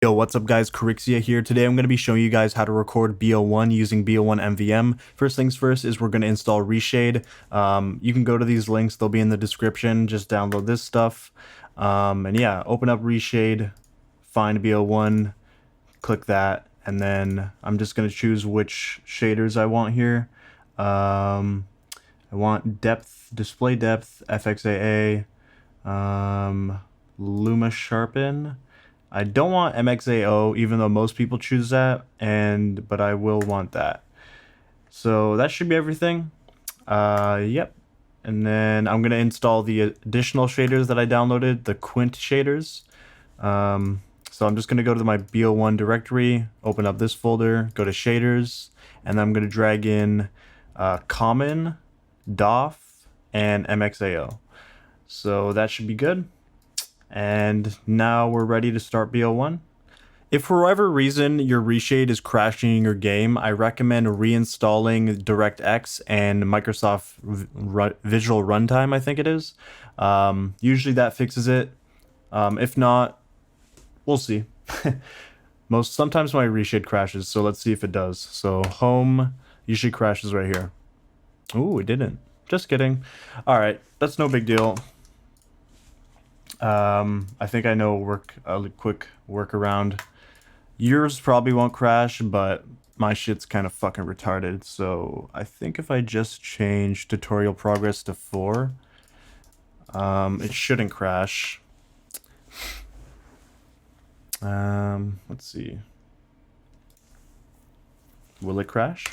Yo, what's up guys, Koriqzia here. Today I'm going to be showing you guys how to record BO1 using BO1MVM. First things first is we're going to install Reshade. You can go to these links, they'll be in the description. Just download this stuff. And yeah, open up Reshade, find BO1, click that, and then I'm just going to choose which shaders I want here. I want depth, display depth, FXAA, Luma Sharpen. I don't want MXAO, even though most people choose that, but I will want that. So that should be everything. Yep. And then I'm gonna install the additional shaders that I downloaded, the Quint shaders. So I'm just gonna go to my BO1 directory, open up this folder, go to shaders, and then I'm gonna drag in Common, DOF, and MXAO. So that should be good. And now we're ready to start BO1. If for whatever reason your Reshade is crashing in your game, I recommend reinstalling DirectX and Microsoft Visual Runtime, I think it is. Usually that fixes it. If not, we'll see. Sometimes my Reshade crashes, so let's see if it does. So home usually crashes right here. Ooh, it didn't. Just kidding. All right, that's no big deal. I think I know a quick workaround. Yours probably won't crash, but my shit's kind of fucking retarded. So I think if I just change tutorial progress to 4, it shouldn't crash. Let's see. Will it crash?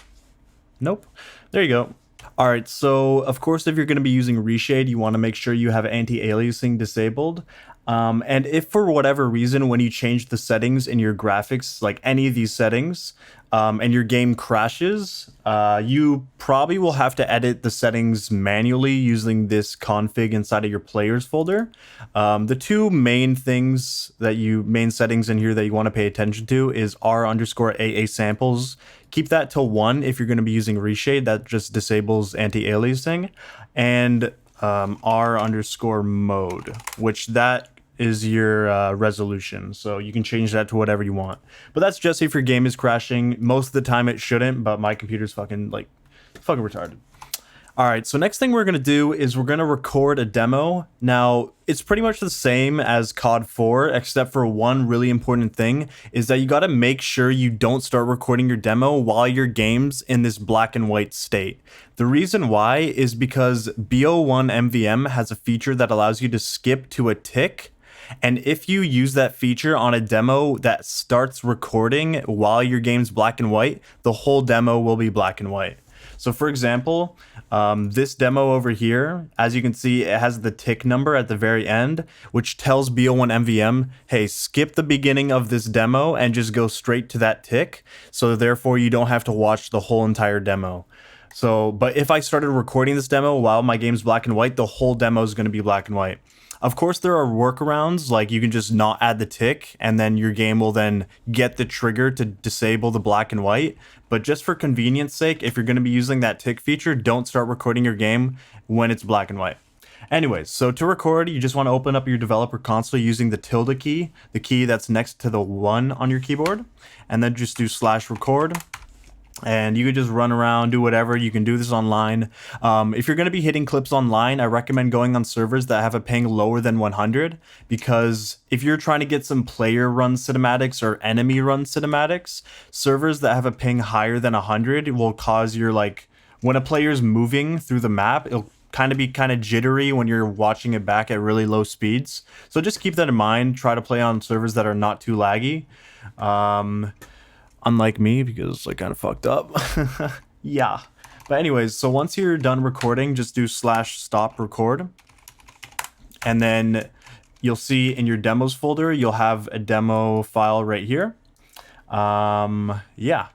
Nope. There you go. All right, so of course, if you're going to be using Reshade, you want to make sure you have anti-aliasing disabled. And if for whatever reason, when you change the settings in your graphics, like any of these settings, and your game crashes, you probably will have to edit the settings manually using this config inside of your players folder. The two main settings in here that you want to pay attention to is R_AA samples. Keep that to 1 if you're going to be using Reshade. That just disables anti-aliasing. And R_mode, which that is your resolution, so you can change that to whatever you want. But that's just if your game is crashing. Most of the time it shouldn't, but my computer's fucking retarded. All right, so next thing we're gonna do is we're gonna record a demo. Now, it's pretty much the same as COD 4, except for one really important thing is that you gotta make sure you don't start recording your demo while your game's in this black and white state. The reason why is because BO1MVM has a feature that allows you to skip to a tick. And if you use that feature on a demo that starts recording while your game's black and white, the whole demo will be black and white. So for example, this demo over here, as you can see, it has the tick number at the very end, which tells BO1MVM, hey, skip the beginning of this demo and just go straight to that tick. So therefore you don't have to watch the whole entire demo. But if I started recording this demo while my game's black and white, the whole demo is going to be black and white. Of course, there are workarounds, like you can just not add the tick, and then your game will then get the trigger to disable the black and white. But just for convenience sake, if you're going to be using that tick feature, don't start recording your game when it's black and white. Anyways, so to record, you just want to open up your developer console using the tilde key, the key that's next to the 1 on your keyboard, and then just do /record. And you could just run around, do whatever. You can do this online. If you're going to be hitting clips online, I recommend going on servers that have a ping lower than 100, because if you're trying to get some player run cinematics or enemy run cinematics, servers that have a ping higher than 100 will cause when a player's moving through the map, it'll be kind of jittery when you're watching it back at really low speeds. So just keep that in mind. Try to play on servers that are not too laggy. Unlike me, because I kind of fucked up. Yeah. But anyways, so once you're done recording, just do /stop record. And then you'll see in your demos folder, you'll have a demo file right here. Yeah.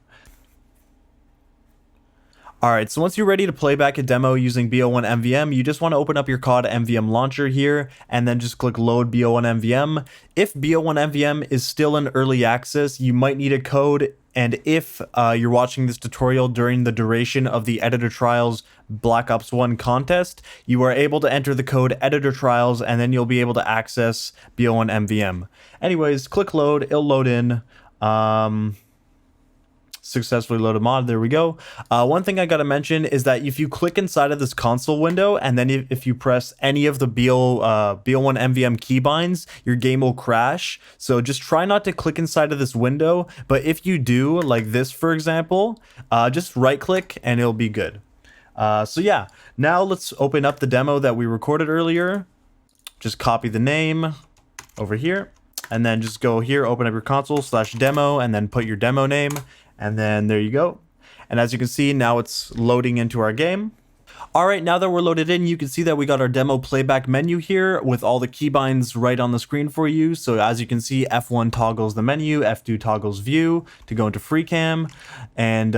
All right, so once you're ready to play back a demo using BO1MVM, you just want to open up your COD MVM launcher here and then just click load BO1MVM. If BO1MVM is still in early access, you might need a code. And if you're watching this tutorial during the duration of the Editor Trials Black Ops 1 contest, you are able to enter the code Editor Trials, and then you'll be able to access BO1MVM. Anyways, click load, it'll load in. Successfully loaded mod. There we go. One thing I gotta mention is that if you click inside of this console window, and then if you press any of the BO1MVM keybinds, your game will crash. So just try not to click inside of this window. But if you do, like this for example, just right click and it'll be good. So yeah, now let's open up the demo that we recorded earlier. Just copy the name over here, and then just go here, open up your console/demo, and then put your demo name. And then there you go. And as you can see, now it's loading into our game. All right, now that we're loaded in, you can see that we got our demo playback menu here with all the keybinds right on the screen for you. So as you can see, F1 toggles the menu, F2 toggles view to go into Freecam, and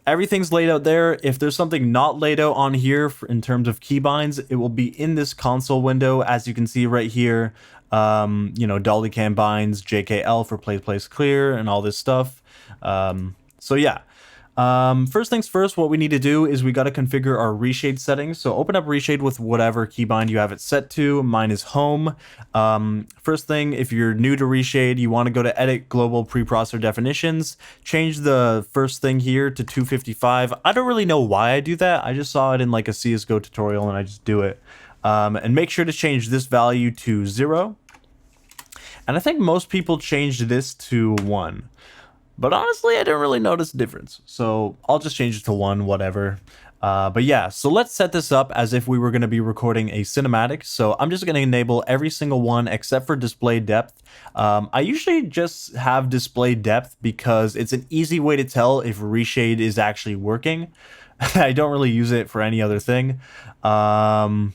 everything's laid out there. If there's something not laid out on here in terms of keybinds, it will be in this console window, as you can see right here. You know, dolly cam binds, JKL for play place clear, and all this stuff. So yeah, first things first, what we need to do is we got to configure our reshade settings. So open up reshade with whatever keybind you have it set to. Mine is home. First thing, if you're new to reshade, you want to go to edit global preprocessor definitions, change the first thing here to 255. I don't really know why I do that. I just saw it in like a CSGO tutorial and I just do it. And make sure to change this value to 0. And I think most people changed this to 1. But honestly, I didn't really notice a difference. So I'll just change it to 1, whatever. But yeah, so let's set this up as if we were going to be recording a cinematic. So I'm just going to enable every single one except for display depth. I usually just have display depth because it's an easy way to tell if reshade is actually working. I don't really use it for any other thing. And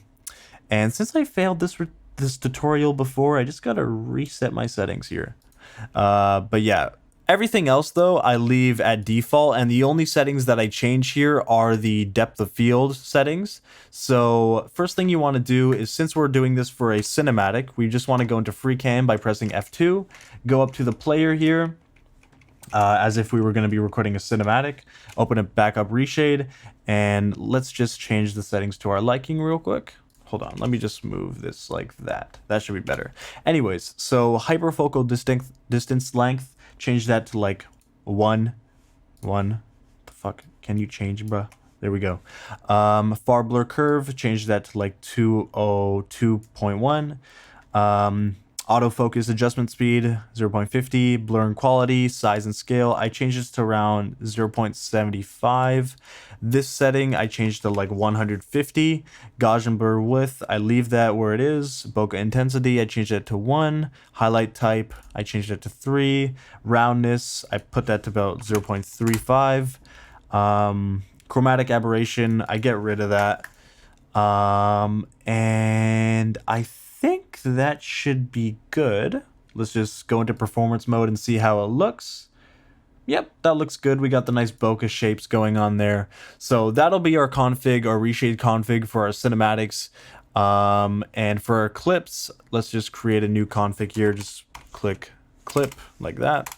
since I failed this tutorial before, I just got to reset my settings here. But yeah. Everything else, though, I leave at default, and the only settings that I change here are the depth of field settings. So first thing you want to do is, since we're doing this for a cinematic, we just want to go into Freecam by pressing F2, go up to the player here, as if we were going to be recording a cinematic, open it back up Reshade, and let's just change the settings to our liking real quick. Hold on, let me just move this like that. That should be better. Anyways, so hyperfocal distance length, change that to like 1. The fuck can you change, bruh? There we go. Far blur curve, change that to like 202.1. Autofocus adjustment speed 0.50. Blur and quality, size and scale, I changed this to around 0.75. This setting I changed to like 150. Gaussian blur width, I leave that where it is. Bokeh intensity, I changed that to 1. Highlight type, I changed it to 3. Roundness, I put that to about 0.35. Chromatic aberration, I get rid of that. And I think that should be good. Let's just go into performance mode and see how it looks. Yep, that looks good. We got the nice bokeh shapes going on there. So that'll be our config, our reshade config for our cinematics. And for our clips, let's just create a new config here. Just click clip like that.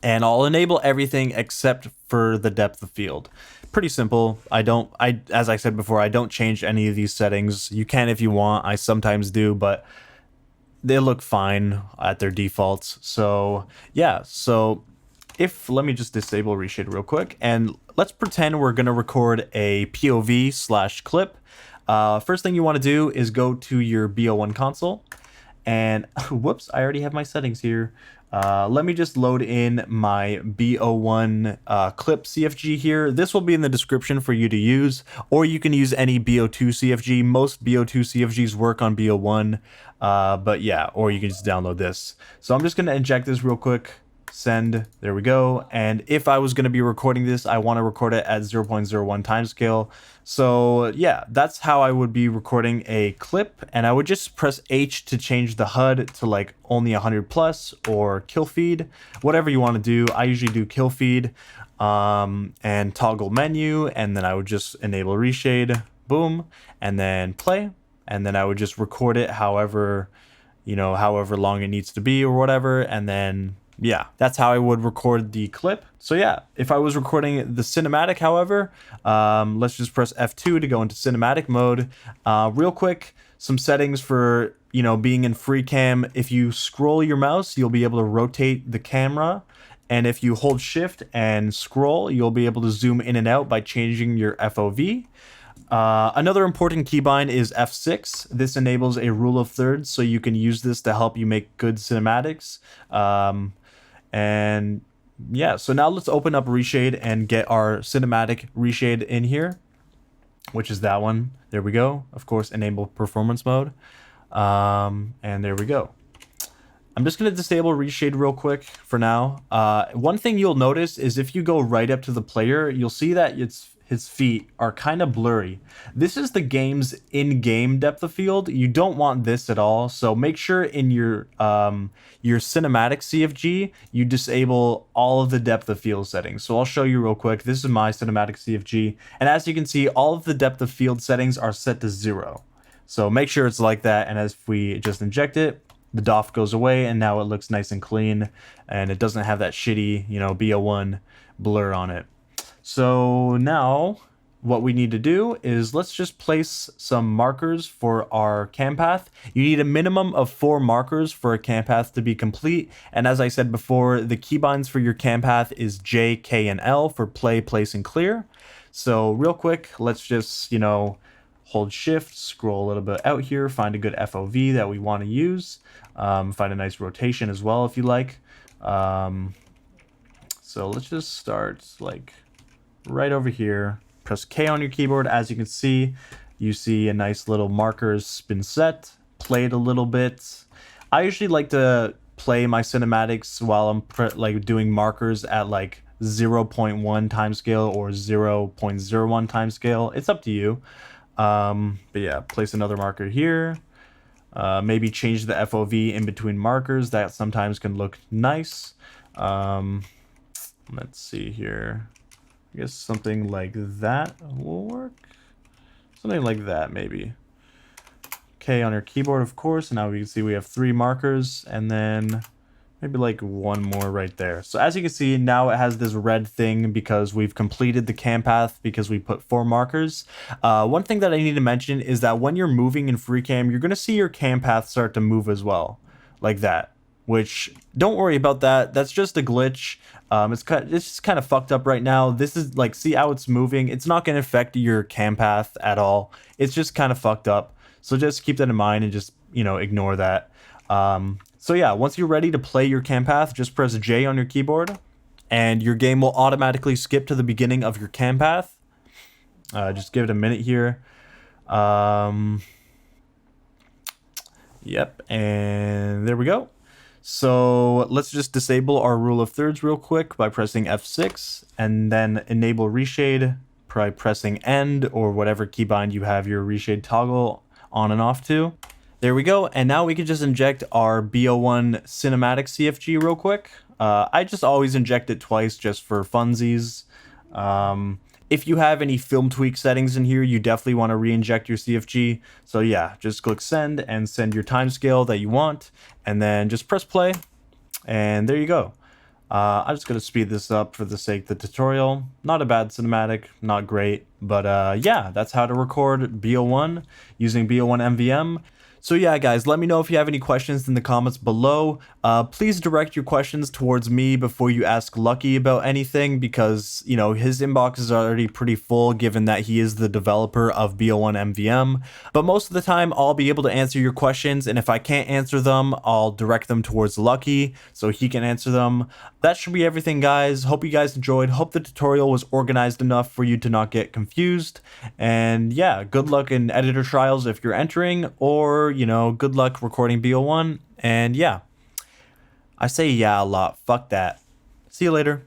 And I'll enable everything except for the depth of field. Pretty simple. As I said before, I don't change any of these settings. You can if you want. I sometimes do, but they look fine at their defaults. So yeah, so let me just disable reshade real quick, and let's pretend we're gonna record a POV/clip. First thing you want to do is go to your BO1 console, and whoops, I already have my settings here. Let me just load in my BO1 clip CFG here. This will be in the description for you to use, or you can use any BO2 CFG. Most BO2 CFGs work on BO1, but yeah, or you can just download this. So I'm just going to inject this real quick. Send, there we go. And if I was going to be recording this, I want to record it at 0.01 timescale. So yeah, that's how I would be recording a clip, and I would just press H to change the HUD to like only 100 plus or kill feed, whatever you want to do. I usually do kill feed, and toggle menu, and then I would just enable reshade, boom, and then play, and then I would just record it however long it needs to be or whatever, and then yeah, that's how I would record the clip. So yeah, if I was recording the cinematic, however, let's just press F2 to go into cinematic mode. Real quick, some settings for, you know, being in Freecam. If you scroll your mouse, you'll be able to rotate the camera. And if you hold shift and scroll, you'll be able to zoom in and out by changing your FOV. Another important keybind is F6. This enables a rule of thirds, so you can use this to help you make good cinematics. And yeah, so now let's open up Reshade and get our cinematic Reshade in here, which is that one. There we go. Of course, enable performance mode. And there we go. I'm just going to disable Reshade real quick for now. One thing you'll notice is if you go right up to the player, you'll see that his feet are kind of blurry. This is the game's in-game depth of field. You don't want this at all. So make sure in your cinematic CFG, you disable all of the depth of field settings. So I'll show you real quick. This is my cinematic CFG. And as you can see, all of the depth of field settings are set to 0. So make sure it's like that. And as we just inject it, the DOF goes away and now it looks nice and clean and it doesn't have that shitty, you know, BO1 blur on it. So now what we need to do is let's just place some markers for our Campath. You need a minimum of 4 markers for a Campath to be complete. And as I said before, the keybinds for your Campath is J, K, and L for play, place, and clear. So real quick, let's just, you know, hold shift, scroll a little bit out here, find a good FOV that we want to use. Find a nice rotation as well if you like. So let's just start like right over here. Press K on your keyboard. As you can see, you see a nice little markers been set, played a little bit. I usually like to play my cinematics while I'm like doing markers at like 0.1 time scale or 0.01 time scale. It's up to you. But yeah, place another marker here. Maybe change the FOV in between markers. That sometimes can look nice. Let's see here. I guess something like that will work. Something like that, maybe. Okay, on your keyboard, of course. Now we can see we have 3 markers, and then maybe like 1 more right there. So as you can see, now it has this red thing because we've completed the Campath because we put 4 markers. One thing that I need to mention is that when you're moving in Freecam, you're going to see your Campath start to move as well, like that. Which, don't worry about that. That's just a glitch. It's just kind of fucked up right now. This is like, see how it's moving? It's not going to affect your Campath at all. It's just kind of fucked up. So just keep that in mind and just, you know, ignore that. So yeah, once you're ready to play your Campath, just press J on your keyboard and your game will automatically skip to the beginning of your Campath. Just give it a minute here. Yep, and there we go. So let's just disable our rule of thirds real quick by pressing F6 and then enable Reshade by pressing End or whatever keybind you have your Reshade toggle on and off to. There we go, and now we can just inject our BO1 cinematic CFG real quick. I just always inject it twice just for funsies. If you have any film tweak settings in here, you definitely want to re-inject your CFG. So yeah, just click send and send your timescale that you want, and then just press play, and there you go. I'm just going to speed this up for the sake of the tutorial. Not a bad cinematic, not great, but yeah, that's how to record BO1 using BO1MVM. So yeah, guys, let me know if you have any questions in the comments below. Please direct your questions towards me before you ask Lucky about anything because, you know, his inbox is already pretty full given that he is the developer of BO1MVM. But most of the time, I'll be able to answer your questions, and if I can't answer them, I'll direct them towards Lucky so he can answer them. That should be everything, guys. Hope you guys enjoyed. Hope the tutorial was organized enough for you to not get confused. And yeah, good luck in editor trials if you're entering, or, you know, good luck recording BO1. And yeah, I say yeah a lot. Fuck that. See you later.